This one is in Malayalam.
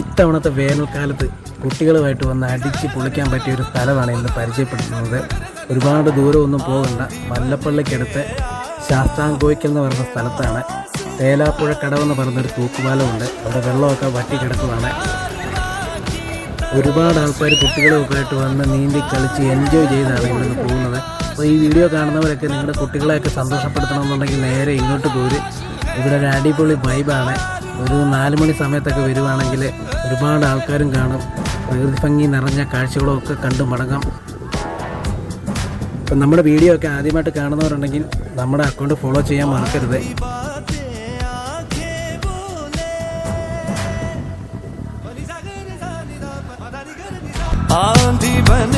ഇത്തവണത്തെ വേനൽക്കാലത്ത് കുട്ടികളുമായിട്ട് വന്ന് അടിച്ച് പൊളിക്കാൻ പറ്റിയ ഒരു സ്ഥലമാണ് ഇന്ന് പരിചയപ്പെടുത്തുന്നത്. ഒരുപാട് ദൂരമൊന്നും പോകണ്ട. മല്ലപ്പള്ളിക്കടുത്ത് ശാസ്താംകോയ്ക്കൽ എന്ന് പറയുന്ന സ്ഥലത്താണ് തേലാപ്പുഴ കടവെന്ന് പറയുന്നൊരു തൂക്കുപാലമുണ്ട്. അവിടെ വെള്ളമൊക്കെ വറ്റി കിടക്കുന്നതാണ്. ഒരുപാട് ആൾക്കാർ കുട്ടികളുമായിട്ട് വന്ന് നീന്തി കളിച്ച് എൻജോയ് ചെയ്താണ് ഇവിടെ നിന്ന് പോകുന്നത്. അപ്പോൾ ഈ വീഡിയോ കാണുന്നവരൊക്കെ നിങ്ങളുടെ കുട്ടികളെയൊക്കെ സന്തോഷപ്പെടുത്തണമെന്നുണ്ടെങ്കിൽ നേരെ ഇങ്ങോട്ട് പോര്. ഇവിടെ ഒരു അടിപൊളി വൈബാണ്. ഒരു 4 മണി സമയത്തൊക്കെ വരുവാണെങ്കിൽ ഒരുപാട് ആൾക്കാരും കാണും. പ്രകൃതി ഭംഗി നിറഞ്ഞ കാഴ്ചകളൊക്കെ കണ്ടു മടങ്ങാം. അപ്പം നമ്മുടെ വീഡിയോ ഒക്കെ ആദ്യമായിട്ട് കാണുന്നവരുണ്ടെങ്കിൽ നമ്മുടെ അക്കൗണ്ട് ഫോളോ ചെയ്യാൻ മറക്കരുത്. आंधी बन